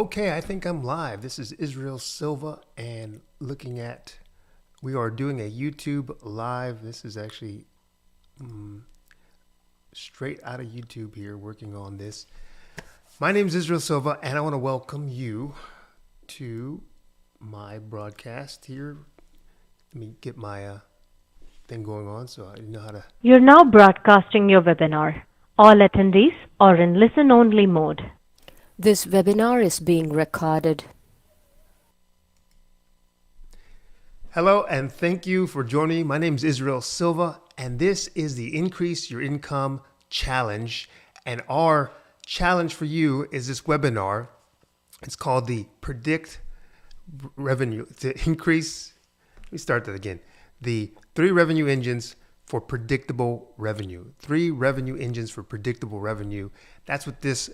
Okay, I think I'm live. This is Israel Silva and we are doing a YouTube live. This is actually straight out of YouTube here working on this. My name is Israel Silva and I want to welcome you to my broadcast here. Let me get my thing going on so I know how to. You're now broadcasting your webinar. All attendees are in listen-only mode. This webinar is being recorded. Hello and thank you for joining. My name is Israel Silva and this is the Increase Your Income Challenge. And our challenge for you is this webinar. It's called the Predict Revenue to Increase. Let me start that again. The 3 revenue engines for predictable revenue. 3 revenue engines for predictable revenue. That's what this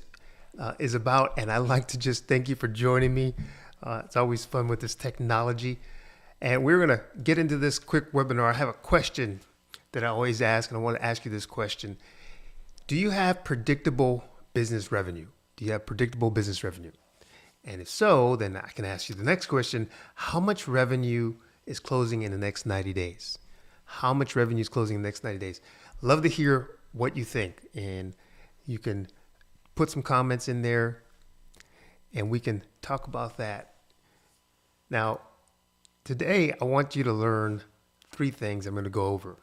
is about, and I'd like to just thank you for joining me. It's always fun with this technology, and we're going to get into this quick webinar. I have a question that I always ask, and I want to ask you this question. Do you have predictable business revenue? Do you have predictable business revenue? And if so, then I can ask you the next question. How much revenue is closing in the next 90 days? How much revenue is closing in the next 90 days? Love to hear what you think, and you can put some comments in there and we can talk about that. Now, today I want you to learn 3 things I'm going to go over.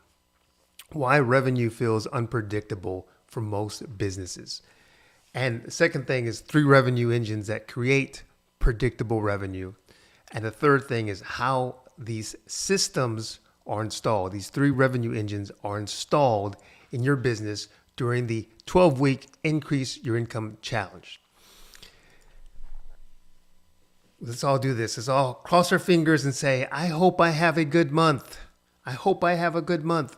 Why revenue feels unpredictable for most businesses. And the second thing is 3 revenue engines that create predictable revenue. And the third thing is how these systems are installed. These 3 revenue engines are installed in your business during the 12-week Increase Your Income Challenge. Let's all do this. Let's all cross our fingers and say, I hope I have a good month. I hope I have a good month.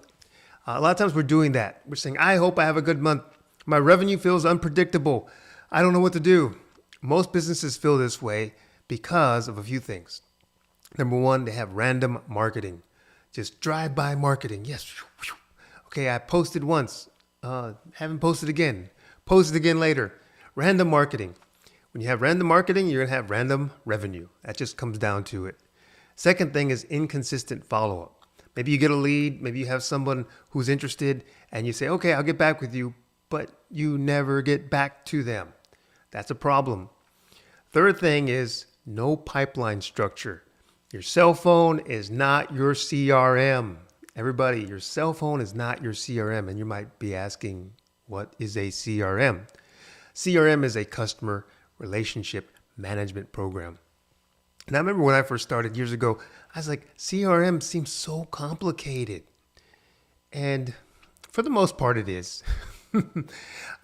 A lot of times we're doing that. We're saying, I hope I have a good month. My revenue feels unpredictable. I don't know what to do. Most businesses feel this way because of a few things. Number 1, they have random marketing. Just drive-by marketing. Yes. Okay, I posted once. Haven't posted again. Post it again later. Random marketing. When you have random marketing, you're going to have random revenue. That just comes down to it. Second thing is inconsistent follow-up. Maybe you get a lead. Maybe you have someone who's interested and you say, okay, I'll get back with you, but you never get back to them. That's a problem. Third thing is no pipeline structure. Your cell phone is not your CRM. Everybody, your cell phone is not your CRM. And you might be asking, what is a CRM? CRM is a customer relationship management program. And I remember when I first started years ago, I was like, CRM seems so complicated. And for the most part, it is.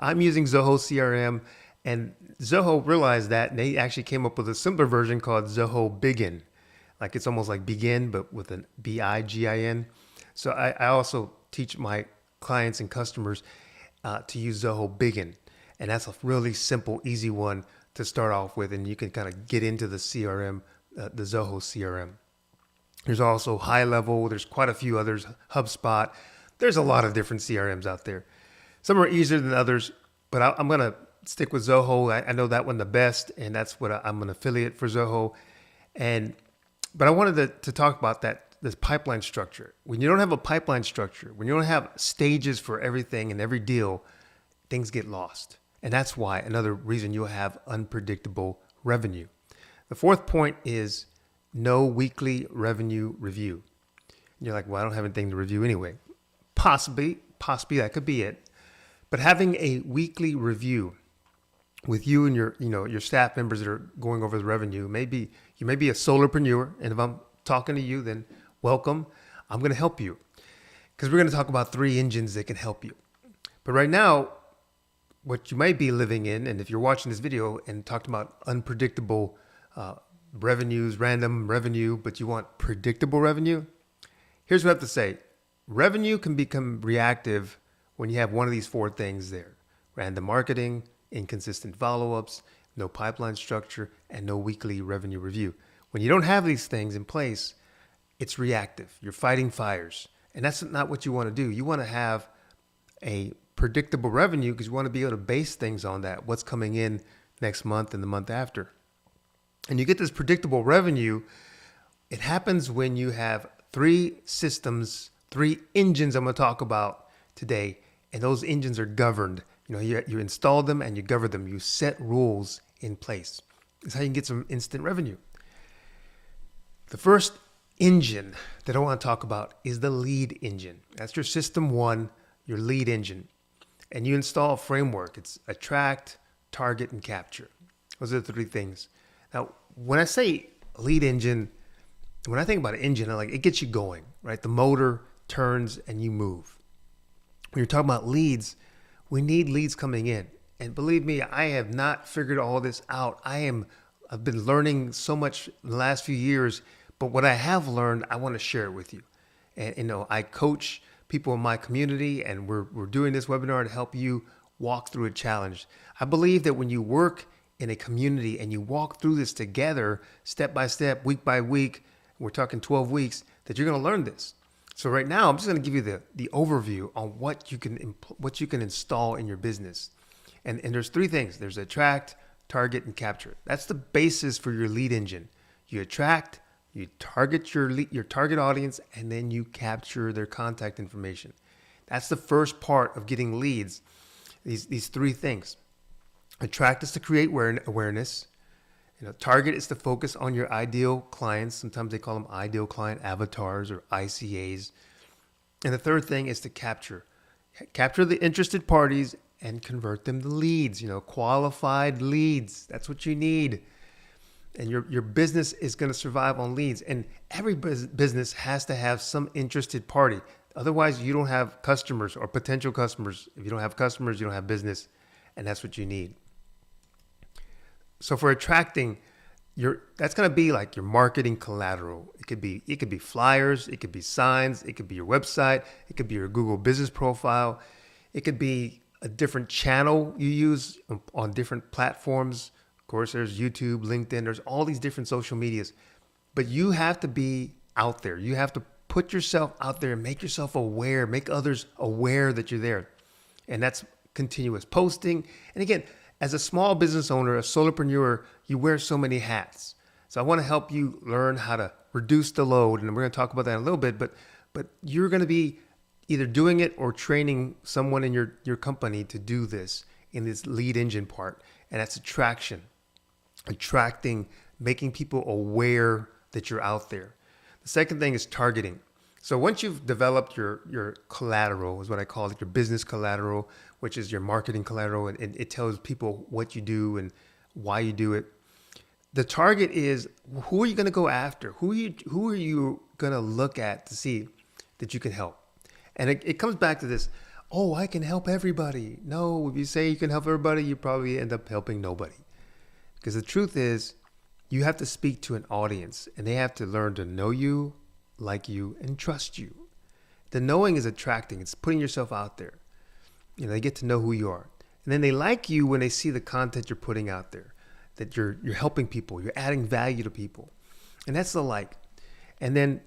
I'm using Zoho CRM, and Zoho realized that, and they actually came up with a simpler version called Zoho Begin. Like it's almost like begin, but with an BIGIN. So I also teach my clients and customers to use Zoho Begin. And that's a really simple, easy one to start off with. And you can kind of get into the CRM, the Zoho CRM. There's also High Level. There's quite a few others, HubSpot. There's a lot of different CRMs out there. Some are easier than others, but I'm going to stick with Zoho. I know that one the best, and that's what I'm an affiliate for Zoho. But I wanted to talk about this pipeline structure. When you don't have a pipeline structure, when you don't have stages for everything and every deal, things get lost. And that's why another reason you'll have unpredictable revenue. The fourth point is no weekly revenue review. And you're like, well, I don't have anything to review anyway. Possibly that could be it. But having a weekly review with you and your staff members that are going over the revenue, you may be a solopreneur, and if I'm talking to you, then welcome. I'm going to help you because we're going to talk about 3 engines that can help you. But right now, what you might be living in, and if you're watching this video and talking about unpredictable revenues, random revenue, but you want predictable revenue, here's what I have to say. Revenue can become reactive when you have one of these 4 things there. Random marketing, inconsistent follow-ups, no pipeline structure, and no weekly revenue review. When you don't have these things in place, it's reactive. You're fighting fires. And that's not what you want to do. You want to have a predictable revenue because you want to be able to base things on that. What's coming in next month and the month after. And you get this predictable revenue. It happens when you have 3 systems, 3 engines I'm going to talk about today. And those engines are governed. You install them and you govern them. You set rules in place. That's how you can get some instant revenue. The first engine that I want to talk about is the lead engine. That's your system 1, your lead engine. And you install a framework. It's attract, target, and capture. Those are the 3 things. Now, when I say lead engine, when I think about an engine, it gets you going, right? The motor turns and you move. When you're talking about leads, we need leads coming in. And believe me, I have not figured all this out. I've been learning so much in the last few years, but what I have learned, I want to share it with you. And I coach people in my community, and we're doing this webinar to help you walk through a challenge. I believe that when you work in a community and you walk through this together, step by step, week by week, we're talking 12 weeks, that you're going to learn this. So right now, I'm just going to give you the overview on what you can install in your business. And there's 3 things. There's attract, target, and capture. That's the basis for your lead engine. You attract, you target your target audience, and then you capture their contact information. That's the first part of getting leads. These 3 things. Attract is to create awareness. Target is to focus on your ideal clients. Sometimes they call them ideal client avatars or ICAs. And the third thing is to capture. Capture the interested parties and convert them to leads, qualified leads. That's what you need. And your business is going to survive on leads. And every business has to have some interested party. Otherwise, you don't have customers or potential customers. If you don't have customers, you don't have business. And that's what you need. So for attracting, that's going to be like your marketing collateral. It could be flyers, it could be signs, it could be your website, it could be your Google business profile, it could be a different channel you use on different platforms. Of course, there's YouTube, LinkedIn, there's all these different social medias. But you have to be out there. You have to put yourself out there and make yourself aware, make others aware that you're there. And that's continuous posting. And again, as a small business owner, a solopreneur, you wear so many hats. So I want to help you learn how to reduce the load. And we're going to talk about that in a little bit, but you're going to be either doing it or training someone in your company to do this in this lead engine part. And that's attraction, attracting, making people aware that you're out there. The second thing is targeting. So once you've developed your collateral, is what I call it, your business collateral, which is your marketing collateral, and it tells people what you do and why you do it. The target is, who are you going to go after? Who are you going to look at to see that you can help? And it comes back to this, I can help everybody. No, if you say you can help everybody, you probably end up helping nobody. Because the truth is, you have to speak to an audience, and they have to learn to know you, like you, and trust you. The knowing is attracting. It's putting yourself out there. They get to know who you are. And then they like you when they see the content you're putting out there, that you're helping people, you're adding value to people. And that's the like. And then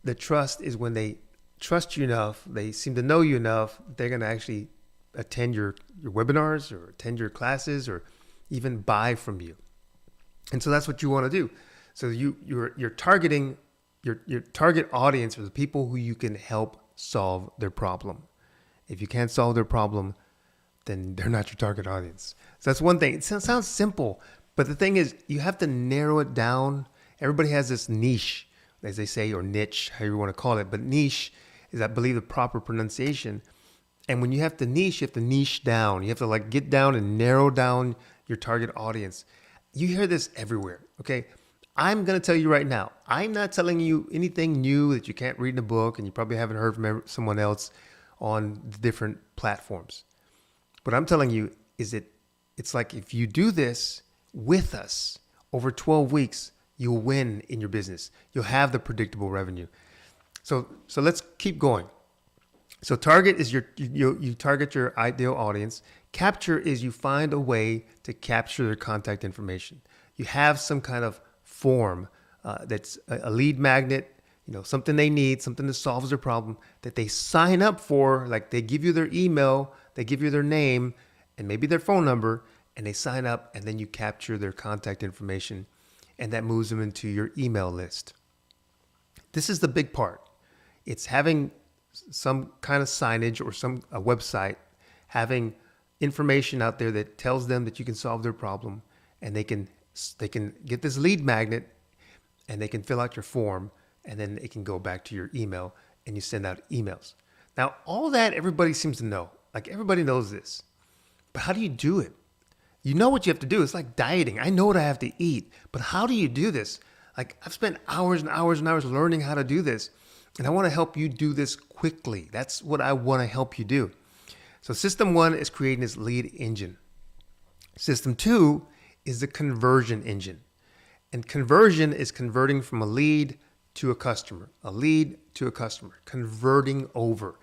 the trust is when they trust you enough, they seem to know you enough, they're going to actually attend your webinars or attend your classes or even buy from you. And so that's what you want to do. So you're targeting your target audience are the people who you can help solve their problem. If you can't solve their problem, then they're not your target audience. So that's one thing. It sounds simple, but the thing is, you have to narrow it down. Everybody has this niche, as they say, or niche, however you want to call it. But niche is, I believe, the proper pronunciation. And when you have to niche down. You have to get down and narrow down your target audience. You hear this everywhere, okay? I'm going to tell you right now, I'm not telling you anything new that you can't read in a book and you probably haven't heard from someone else on the different platforms. What I'm telling you is that it's like if you do this with us over 12 weeks, you'll win in your business. You'll have the predictable revenue. So let's keep going. So target is you target your ideal audience. Capture is you find a way to capture their contact information. You have some kind of form that's a lead magnet, something they need, something that solves their problem that they sign up for. Like they give you their email, they give you their name and maybe their phone number, and they sign up, and then you capture their contact information and that moves them into your email list. This is the big part. It's having some kind of signage or a website, having information out there that tells them that you can solve their problem, and they can get this lead magnet, and they can fill out your form, and then it can go back to your email, and you send out emails. Now, all that everybody seems to know. Like, everybody knows this. But how do you do it? You know what you have to do. It's like dieting. I know what I have to eat, but how do you do this? Like, I've spent hours and hours and hours learning how to do this, and I want to help you do this quickly. That's what I want to help you do. So system 1 is creating this lead engine. System 2 is the conversion engine. And conversion is converting from a lead to a customer, converting over.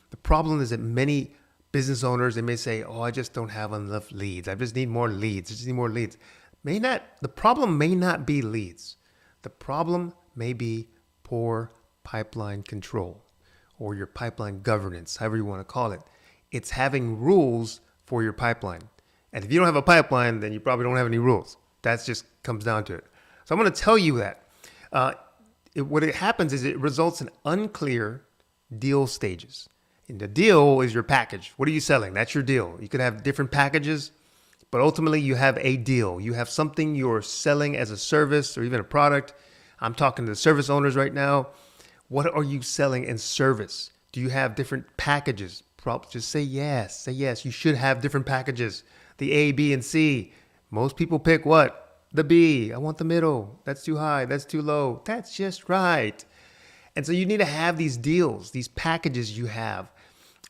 The problem is that many business owners, they may say, oh, I just don't have enough leads. I just need more leads. The problem may not be leads. The problem may be poor pipeline control, or your pipeline governance, however you want to call it. It's having rules for your pipeline. And if you don't have a pipeline, then you probably don't have any rules. That just comes down to it. So I'm going to tell you that. What happens is it results in unclear deal stages. And the deal is your package. What are you selling? That's your deal. You could have different packages, but ultimately you have a deal. You have something you're selling as a service or even a product. I'm talking to the service owners right now. What are you selling in service? Do you have different packages? Just say yes. Say yes. You should have different packages. The A, B, and C. Most people pick what? The B. I want the middle. That's too high. That's too low. That's just right. And so you need to have these deals, these packages you have,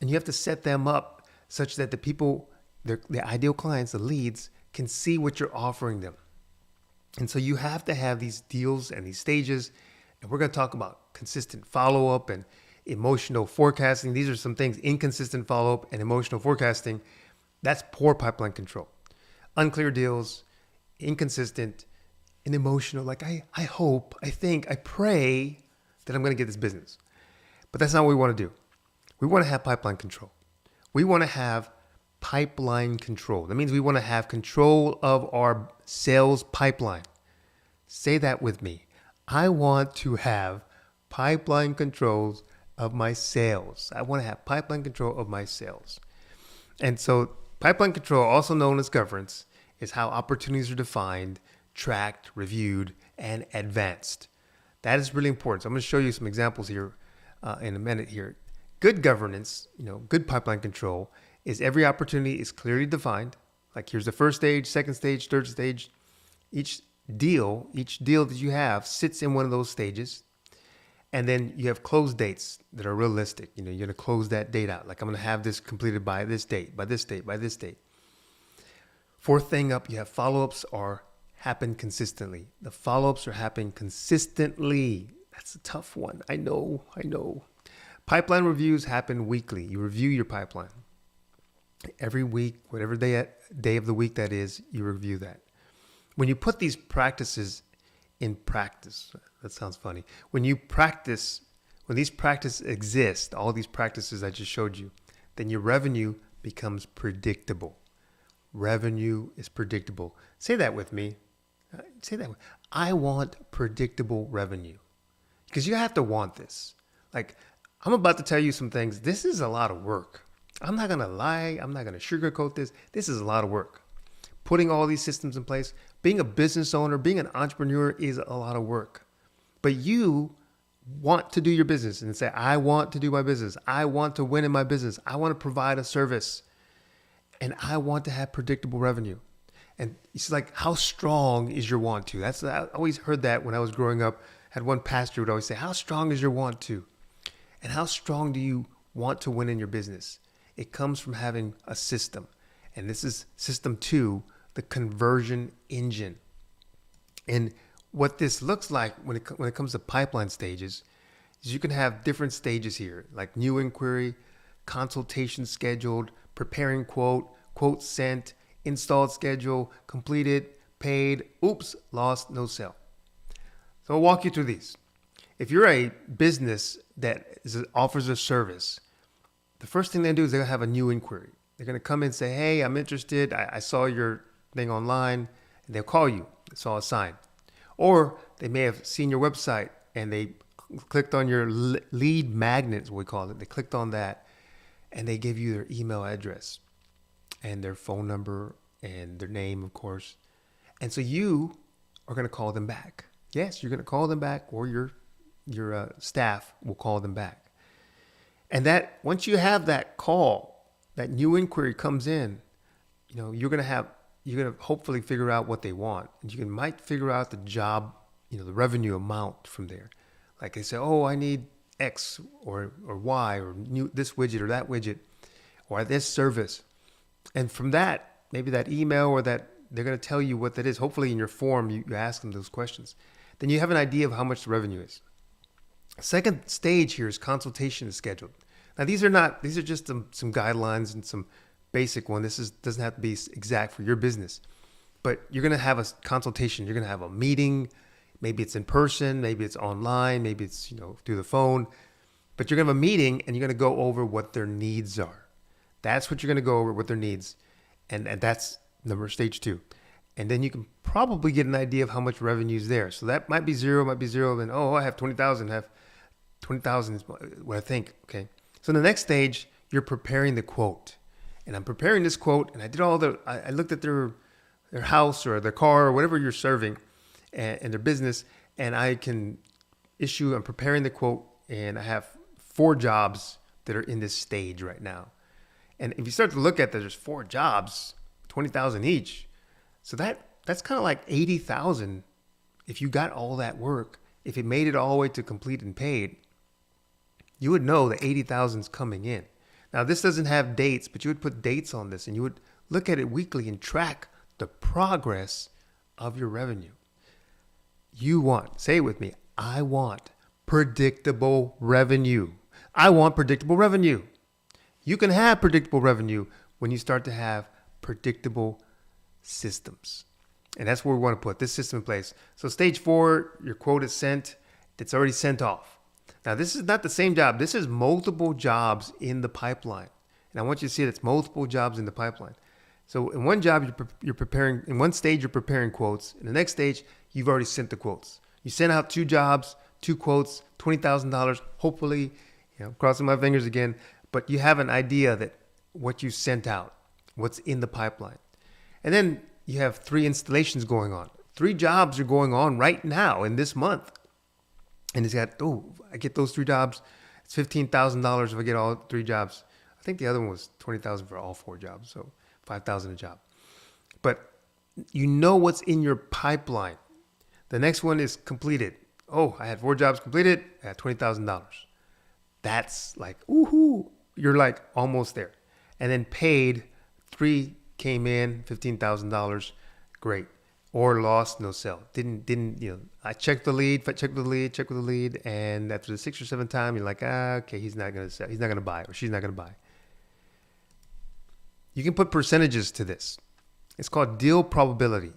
and you have to set them up such that the people, the ideal clients, the leads, can see what you're offering them. And so you have to have these deals and these stages. And we're going to talk about consistent follow-up and emotional forecasting. These are some things: inconsistent follow-up and emotional forecasting. That's poor pipeline control. Unclear deals, inconsistent, and emotional. Like, I hope, I think, I pray that I'm going to get this business. But that's not what we want to do. We want to have pipeline control. We want to have pipeline control. That means we want to have control of our sales pipeline. Say that with me. I want to have pipeline controls of my sales. I want to have pipeline control of my sales. And so pipeline control, also known as governance, is how opportunities are defined, tracked, reviewed, and advanced. That is really important. So I'm going to show you some examples here in a minute here. Good governance, good pipeline control, is every opportunity is clearly defined. Like, here's the first stage, second stage, third stage. Each deal that you have sits in one of those stages. And then you have close dates that are realistic. You're going to close that date out. Like, I'm going to have this completed by this date, by this date, by this date. Fourth thing up, you have follow-ups happen consistently. The follow-ups are happening consistently. That's a tough one. I know. Pipeline reviews happen weekly. You review your pipeline. Every week, whatever day of the week that is, you review that. When you put these practices in practice, that sounds funny. When these practices exist, all these practices I just showed you, then your revenue becomes predictable. Revenue is predictable. Say that with me. I want predictable revenue. Because you have to want this. Like, I'm about to tell you some things. This is a lot of work. I'm not going to lie. I'm not going to sugarcoat this. This is a lot of work. Putting all these systems in place, being a business owner, being an entrepreneur is a lot of work. But you want to do your business and say, I want to do my business. I want to win in my business. I want to provide a service. And I want to have predictable revenue. And it's like, how strong is your want to? I always heard that when I was growing up. Had one pastor who would always say, how strong is your want to? And how strong do you want to win in your business? It comes from having a system. And this is system 2, the conversion engine. And what this looks like when it comes to pipeline stages is you can have different stages here, like new inquiry, consultation scheduled, preparing quote sent, installed schedule, completed, paid, oops, lost, no sale. So I'll walk you through these. If you're a business that offers a service, the first thing they do is they'll have a new inquiry. They're going to come in and say, hey, I'm interested. I saw your thing online. And they'll call you. It's all a sign. Or they may have seen your website and they clicked on your lead magnet, is what we call it. They clicked on that and they give you their email address and their phone number and their name, of course. And so you are going to call them back. Yes, you're going to call them back, or your staff will call them back. And that once you have that call, that new inquiry comes in, you're going to hopefully figure out what they want. And you might figure out the job, the revenue amount from there. Like they say, oh, I need X or Y or this widget or that widget or this service. And from that, maybe that email or that they're going to tell you what that is. Hopefully in your form, you ask them those questions. Then you have an idea of how much the revenue is. Second stage here is consultation is scheduled. Now these are just some guidelines and some basic one. Doesn't have to be exact for your business, but you're going to have a consultation. You're going to have a meeting. Maybe it's in person, maybe it's online, maybe it's, through the phone, but you're going to have a meeting and you're going to go over what their needs are. That's what you're going to go over, what their needs. And that's stage 2. And then you can probably get an idea of how much revenue is there. So that might be zero. Then, I have 20,000, I have 20,000 is what I think. Okay. So in the next stage, you're preparing the quote. And I'm preparing this quote, and I looked at their house or their car or whatever you're serving and their business, and I'm preparing the quote, and I have 4 jobs that are in this stage right now. And if you start to look at that, there's 4 jobs, 20,000 each. So that's kind of like 80,000 if you got all that work. If it made it all the way to complete and paid, you would know that 80,000 is coming in. Now, this doesn't have dates, but you would put dates on this, and you would look at it weekly and track the progress of your revenue. Say it with me, I want predictable revenue. I want predictable revenue. You can have predictable revenue when you start to have predictable systems. And that's where we want to put this system in place. So stage 4, your quote is sent. It's already sent off. Now, this is not the same job. This is multiple jobs in the pipeline. And I want you to see it's multiple jobs in the pipeline. So in one job, you're preparing, in one stage, you're preparing quotes. In the next stage, you've already sent the quotes. You sent out 2 jobs, 2 quotes, $20,000, hopefully, crossing my fingers again, but you have an idea that what you sent out, what's in the pipeline. And then you have 3 installations going on. 3 jobs are going on right now in this month. And it's got, I get those 3 jobs. It's $15,000 if I get all 3 jobs. I think the other one was $20,000 for all 4 jobs. So $5,000 a job. But you know what's in your pipeline. The next one is completed. I had 4 jobs completed. I had $20,000. That's like, woohoo. You're like almost there. And then paid, 3 came in, $15,000. Great. Or lost, no sell. I checked the lead, and after the 6th or 7th time, you're like, okay, he's not going to sell. He's not going to buy, or she's not going to buy. You can put percentages to this. It's called deal probability.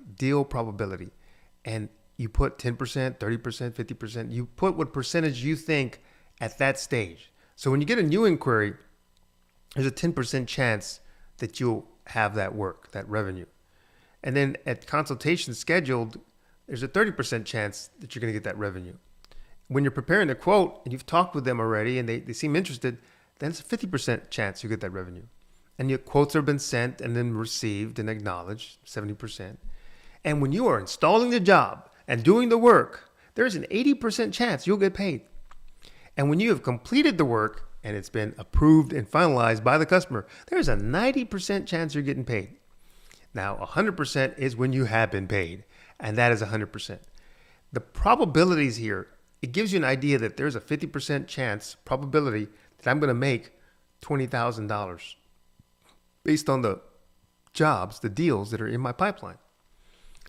And you put 10%, 30%, 50%. You put what percentage you think at that stage. So when you get a new inquiry, there's a 10% chance that you'll have that work, that revenue. And then at consultation scheduled, there's a 30% chance that you're going to get that revenue. When you're preparing the quote and you've talked with them already and they seem interested, then it's a 50% chance you get that revenue. And your quotes have been sent and then received and acknowledged, 70%. And when you are installing the job and doing the work, there's an 80% chance you'll get paid. And when you have completed the work and it's been approved and finalized by the customer, there's a 90% chance you're getting paid. Now, 100% is when you have been paid, and that is 100%. The probabilities here, it gives you an idea that there's a 50% chance probability that I'm going to make $20,000 based on the jobs, the deals that are in my pipeline.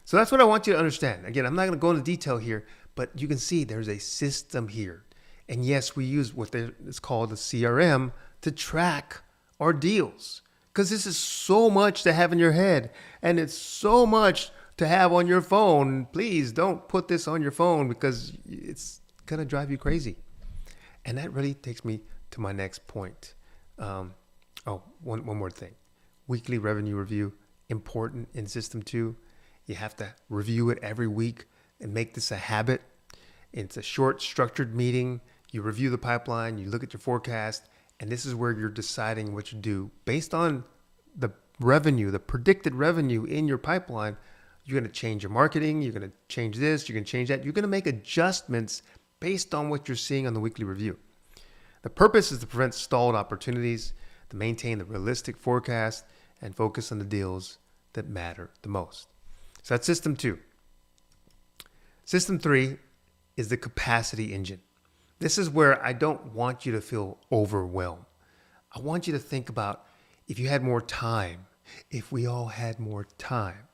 So that's what I want you to understand. Again, I'm not going to go into detail here, but you can see there's a system here. And yes, we use what is called a CRM to track our deals. Because this is so much to have in your head, and it's so much to have on your phone. Please don't put this on your phone because it's going to drive you crazy. And that really takes me to my next point. One more thing. Weekly revenue review, important in System 2. You have to review it every week. and make this a habit. It's a short, structured meeting. You review the pipeline, you look at your forecast, and this is where you're deciding what you do. Based on the revenue, the predicted revenue in your pipeline, you're going to change your marketing, you're going to change this, you're going to change that. You're going to make adjustments based on what you're seeing on the weekly review. The purpose is to prevent stalled opportunities, to maintain the realistic forecast, and focus on the deals that matter the most. So that's system 2. System 3 is the capacity engine. This is where I don't want you to feel overwhelmed. I want you to think about if you had more time, if we all had more time.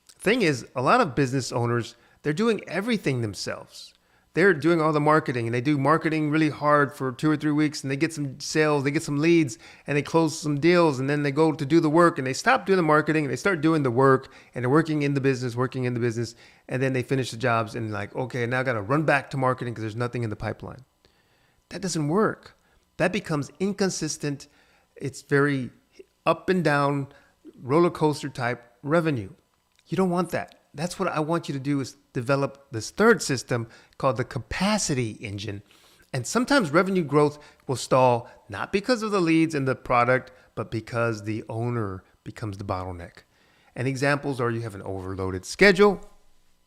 Thing is, a lot of business owners, they're doing everything themselves. They're doing all the marketing, and they do marketing really hard for 2 or 3 weeks, and they get some sales, they get some leads, and they close some deals, and then they go to do the work, and they stop doing the marketing, and they start doing the work, and they're working in the business, and then they finish the jobs, and like, okay, now I got to run back to marketing because there's nothing in the pipeline. That doesn't work. That becomes inconsistent. It's very up and down, roller coaster type revenue. You don't want that. That's what I want you to do, is develop this third system called the capacity engine. And sometimes revenue growth will stall, not because of the leads and the product, but because the owner becomes the bottleneck. And examples are, you have an overloaded schedule.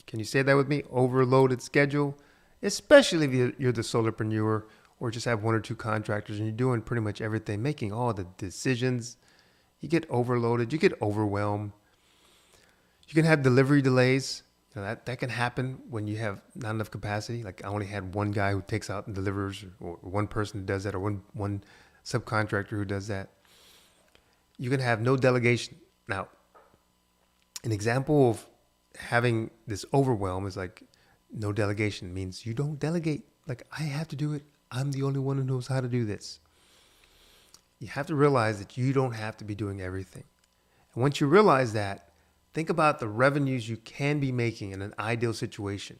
Can you say that with me? Overloaded schedule. Especially if you're the solopreneur or just have 1 or 2 contractors and you're doing pretty much everything, making all the decisions. You get overloaded, you get overwhelmed. You can have delivery delays. That can happen when you have not enough capacity. Like, I only had one guy who takes out and delivers, or one person who does that, or one subcontractor who does that. You can have no delegation. Now, an example of having this overwhelm is like no delegation means you don't delegate. Like, I have to do it. I'm the only one who knows how to do this. You have to realize that you don't have to be doing everything. And once you realize that, think about the revenues you can be making in an ideal situation.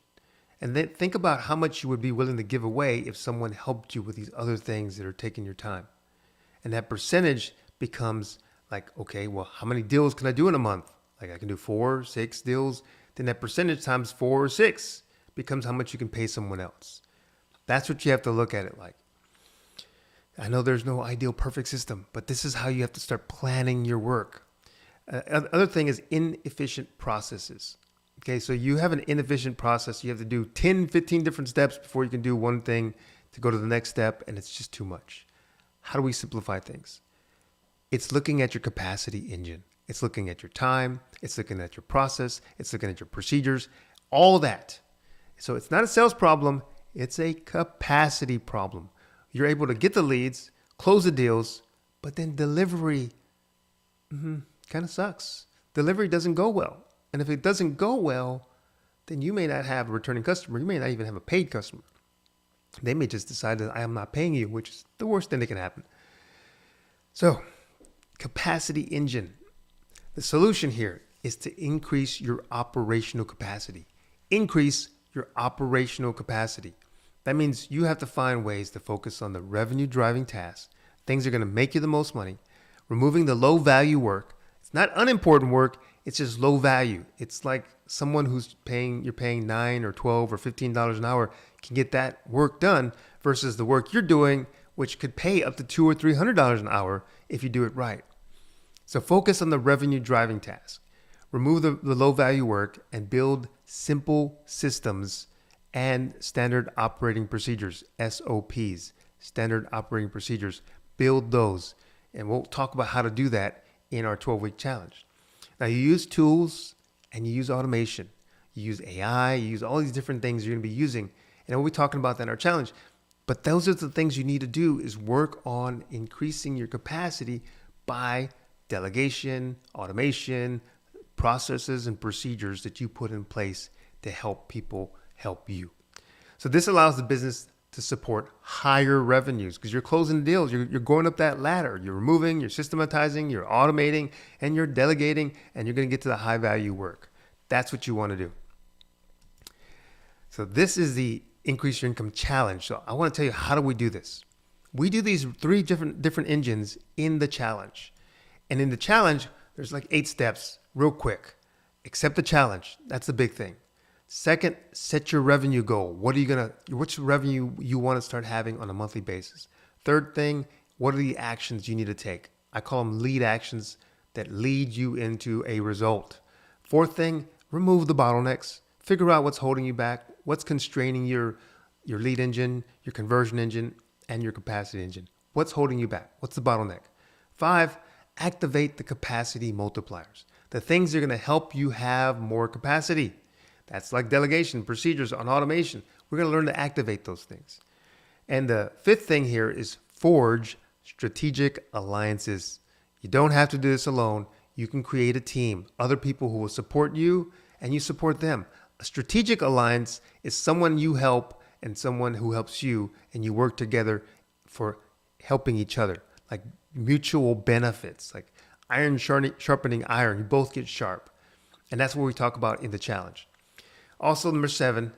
And then think about how much you would be willing to give away if someone helped you with these other things that are taking your time. And that percentage becomes like, okay, well, how many deals can I do in a month? Like, I can do 4, 6 deals. Then that percentage times 4 or 6 becomes how much you can pay someone else. That's what you have to look at it like. I know there's no ideal perfect system, but this is how you have to start planning your work. Other thing is inefficient processes. Okay, so you have an inefficient process. You have to do 10, 15 different steps before you can do one thing to go to the next step, and it's just too much. How do we simplify things? It's looking at your capacity engine. It's looking at your time. It's looking at your process. It's looking at your procedures, all that. So it's not a sales problem. It's a capacity problem. You're able to get the leads, close the deals, but then delivery kind of sucks. Delivery doesn't go well. And if it doesn't go well, then you may not have a returning customer. You may not even have a paid customer. They may just decide that I am not paying you, which is the worst thing that can happen. So, capacity engine. The solution here is to increase your operational capacity. Increase your operational capacity. That means you have to find ways to focus on the revenue driving tasks, things that are going to make you the most money, removing the low value work. It's not unimportant work. It's just low value. It's like someone you're paying $9 or $12 or $15 an hour can get that work done versus the work you're doing, which could pay up to $200 or $300 an hour if you do it right. So focus on the revenue driving task. Remove the low value work and build simple systems and standard operating procedures, SOPs, standard operating procedures. Build those. And we'll talk about how to do that in our 12-week challenge. Now, you use tools and you use automation. You use AI, you use all these different things you're going to be using. And we'll be talking about that in our challenge. But those are the things you need to do, is work on increasing your capacity by delegation, automation, processes and procedures that you put in place to help people help you. So this allows the business to support higher revenues because you're closing deals. You're going up that ladder. You're removing, you're systematizing, you're automating, and you're delegating, and you're going to get to the high value work. That's what you want to do. So this is the Increase Your Income Challenge. So I want to tell you, how do we do this? We do these 3 different engines in the challenge. And in the challenge, there's like 8 steps real quick. Accept the challenge. That's the big thing. Second, set your revenue goal. What's revenue you want to start having on a monthly basis? Third thing, what are the actions you need to take? I call them lead actions that lead you into a result. Fourth thing, remove the bottlenecks. Figure out what's holding you back, what's constraining your lead engine, your conversion engine, and your capacity engine. What's holding you back? What's the bottleneck? 5, activate the capacity multipliers. The things that are going to help you have more capacity. That's like delegation, procedures, on automation. We're going to learn to activate those things. And the 5th thing here is forge strategic alliances. You don't have to do this alone. You can create a team, other people who will support you and you support them. A strategic alliance is someone you help and someone who helps you, and you work together for helping each other, like mutual benefits, like iron sharpening iron. You both get sharp. And that's what we talk about in the challenge. Also, number 7,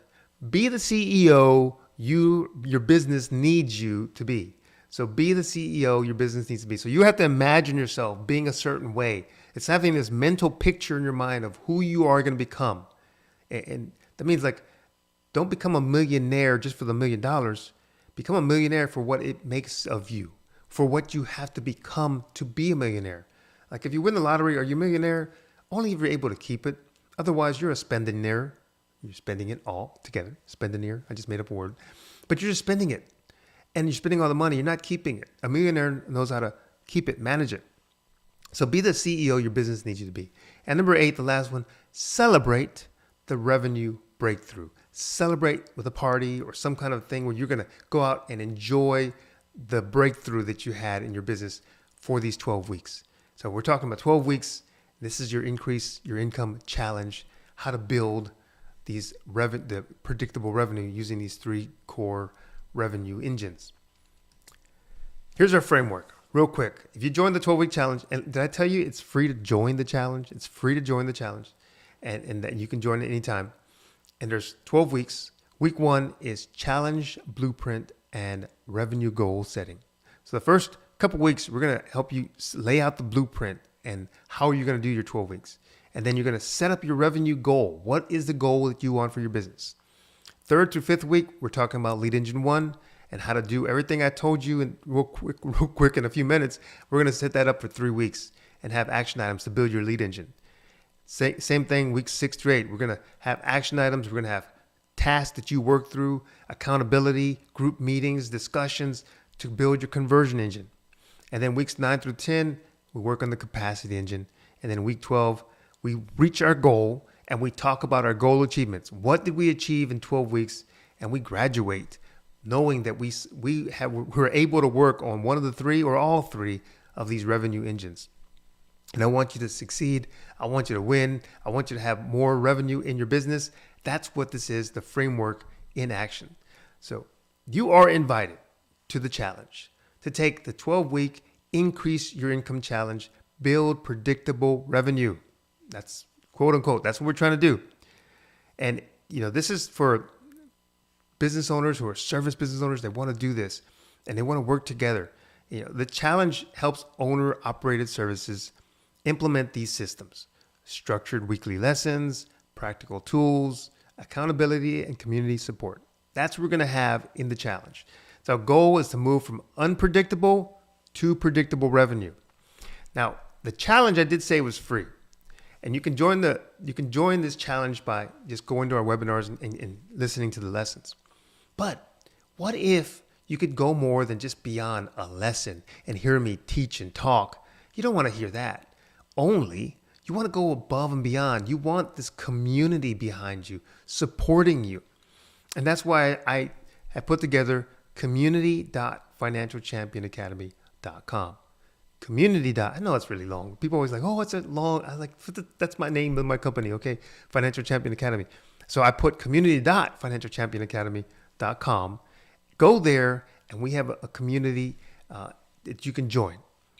be the CEO your business needs you to be. So be the CEO your business needs to be. So you have to imagine yourself being a certain way. It's having this mental picture in your mind of who you are going to become. And that means, like, don't become a millionaire just for the $1 million. Become a millionaire for what it makes of you, for what you have to become to be a millionaire. Like, if you win the lottery, are you a millionaire? Only if you're able to keep it. Otherwise, you're a spendinaire. You're spending it all together. Spendinaire. I just made up a word. But you're just spending it. And you're spending all the money. You're not keeping it. A millionaire knows how to keep it, manage it. So be the CEO your business needs you to be. And number 8, the last one, celebrate the revenue breakthrough. Celebrate with a party or some kind of thing where you're going to go out and enjoy the breakthrough that you had in your business for these 12 weeks. So we're talking about 12 weeks. This is your increase your income challenge, how to build the predictable revenue using these 3 core revenue engines. Here's our framework real quick. If you join the 12-week challenge, and did I tell you it's free to join the challenge? It's free to join the challenge, and that you can join at any time. And there's 12 weeks. Week 1 is challenge, blueprint, and revenue goal setting. So the first couple weeks, we're going to help you lay out the blueprint and how you're going to do your 12 weeks. And then you're going to set up your revenue goal. What is the goal that you want for your business? 3rd through 5th week, we're talking about Lead Engine 1 and how to do everything I told you in real quick in a few minutes. We're going to set that up for 3 weeks and have action items to build your lead engine. Same thing, weeks 6 through 8. We're going to have action items. We're going to have tasks that you work through, accountability, group meetings, discussions to build your conversion engine. And then weeks 9 through 10, we work on the capacity engine. And then week 12, we reach our goal and we talk about our goal achievements. What did we achieve in 12 weeks? And we graduate knowing that we're able to work on one of the 3 or all 3 of these revenue engines. And I want you to succeed. I want you to win. I want you to have more revenue in your business. That's what this is, the framework in action. So you are invited to the challenge to take the 12-week increase your income challenge, build predictable revenue. That's quote unquote. That's what we're trying to do. And this is for business owners who are service business owners. They want to do this and they want to work together. The challenge helps owner-operated services implement these systems: structured weekly lessons, practical tools, accountability, and community support. That's what we're going to have in the challenge. So our goal is to move from unpredictable to predictable revenue. Now, the challenge I did say was free. And you can join this challenge by just going to our webinars and listening to the lessons. But what if you could go more than just beyond a lesson and hear me teach and talk? You don't want to hear that. Only you want to go above and beyond. You want this community behind you, supporting you. And that's why I have put together community.financialchampionacademy.com. I know it's really long. People always like, oh, it's a long. I was like, that's my name of my company, okay? Financial Champion Academy. So I put community.financialchampionacademy.com. Go there, and we have a community that you can join.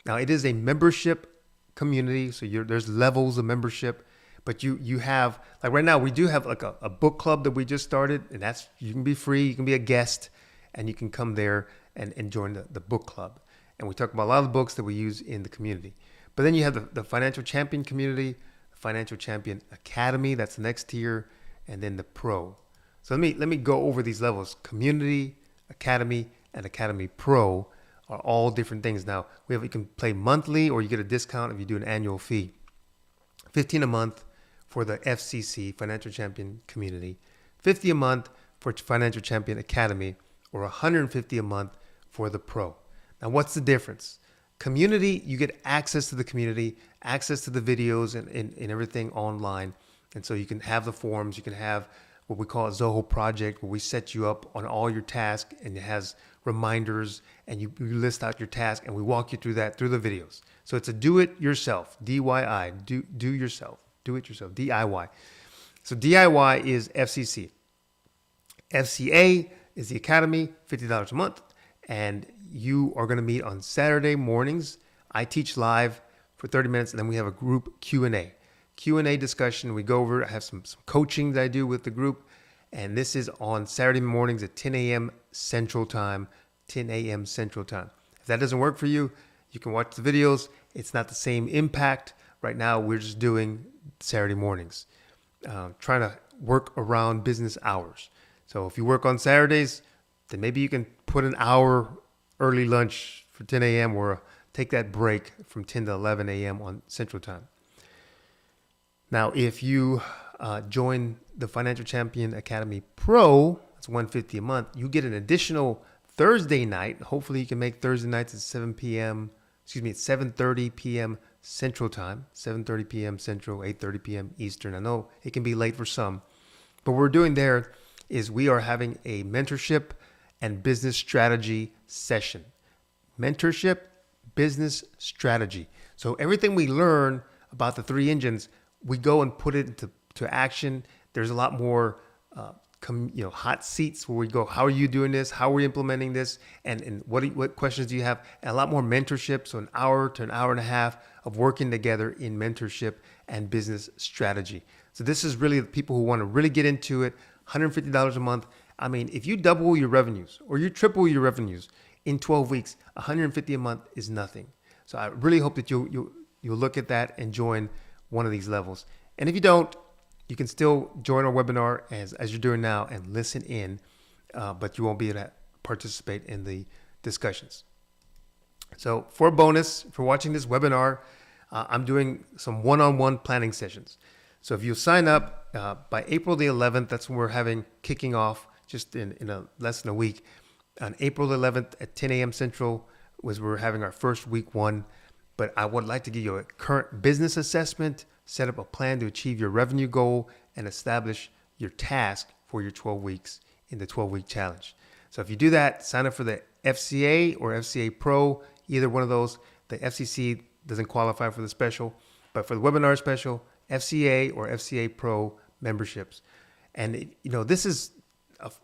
Now, it is a membership community, so there's levels of membership. But you have, like right now, we do have like a book club that we just started, and you can be free. You can be a guest, and you can come there and join the book club. And we talk about a lot of the books that we use in the community. But then you have the Financial Champion community, the Financial Champion Academy. That's the next tier. and then the Pro. So let me go over these levels. Community, Academy, and Academy Pro are all different things. Now, you can play monthly, or you get a discount if you do an annual fee. $15 a month for the FCC, Financial Champion Community, $50 a month for Financial Champion Academy, or $150 a month for the Pro. Now, what's the difference? Community, you get access to the community, access to the videos and everything online. And so you can have the forums, you can have what we call a Zoho project, where we set you up on all your tasks, and it has reminders, and you list out your task, and we walk you through that through the videos. So it's a do-it-yourself, DIY, do yourself, do-it-yourself, DIY. So DIY is FCC. FCA is the Academy, $50 a month, and you are going to meet on Saturday mornings. I teach live for 30 minutes, and then we have a group Q&A. Q&A discussion. We go over, I have some coaching that I do with the group, and this is on Saturday mornings at 10 a.m. Central Time, 10 a.m. Central Time. If that doesn't work for you, you can watch the videos. It's not the same impact. Right now, we're just doing Saturday mornings, trying to work around business hours. So if you work on Saturdays, then maybe you can put an hour early lunch for 10 a.m. or take that break from 10 to 11 a.m. on Central Time. Now, if you join the Financial Champion Academy Pro, it's $150 a month, you get an additional Thursday night. Hopefully you can make Thursday nights at 7:30 p.m. Central Time, 7:30 p.m. Central, 8:30 p.m. Eastern. I know it can be late for some, but what we're doing there is we are having a mentorship and business strategy session. Mentorship, business strategy. So everything we learn about the three engines, we go and put it into action. There's a lot more hot seats where we go, how are you doing this? How are we implementing this? And what questions do you have? And a lot more mentorship. So an hour to an hour and a half of working together in mentorship and business strategy. So this is really the people who want to really get into it. $150 a month. I mean, if you double your revenues or you triple your revenues in 12 weeks, $150 a month is nothing. So I really hope that you'll look at that and join one of these levels. And if you don't, you can still join our webinar as you're doing now and listen in, but you won't be able to participate in the discussions. So for a bonus, for watching this webinar, I'm doing some one-on-one planning sessions. So if you sign up by April the 11th, that's when we're kicking off just in less than a week. On April 11th at 10 a.m. Central we're having our first week one. But I would like to give you a current business assessment, set up a plan to achieve your revenue goal, and establish your task for your 12 weeks in the 12-week challenge. So if you do that, sign up for the FCA or FCA Pro, either one of those. The FCC doesn't qualify for the special, but for the webinar special, FCA or FCA Pro memberships. And this is,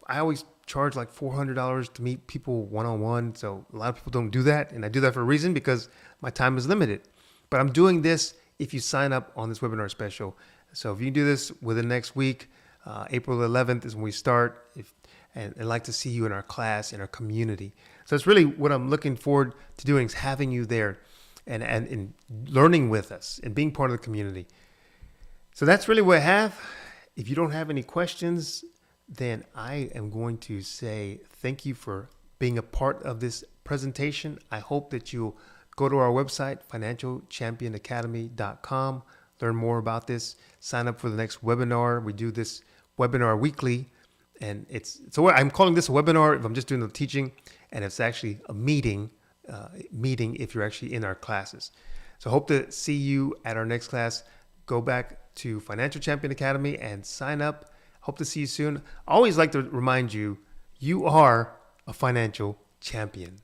I always charge like $400 to meet people one-on-one. So a lot of people don't do that. And I do that for a reason, because my time is limited. But I'm doing this if you sign up on this webinar special. So if you do this within the next week, April 11th is when we start. And I'd like to see you in our class, in our community. So it's really what I'm looking forward to doing, is having you there and learning with us and being part of the community. So that's really what I have. If you don't have any questions, then I am going to say thank you for being a part of this presentation. I hope that you'll go to our website, financialchampionacademy.com, learn more about this, sign up for the next webinar. We do this webinar weekly, and so I'm calling this a webinar if I'm just doing the teaching, and it's actually a meeting if you're actually in our classes. So I hope to see you at our next class. Go back to Financial Champion Academy and sign up. Hope to see you soon. I always like to remind you, you are a financial champion.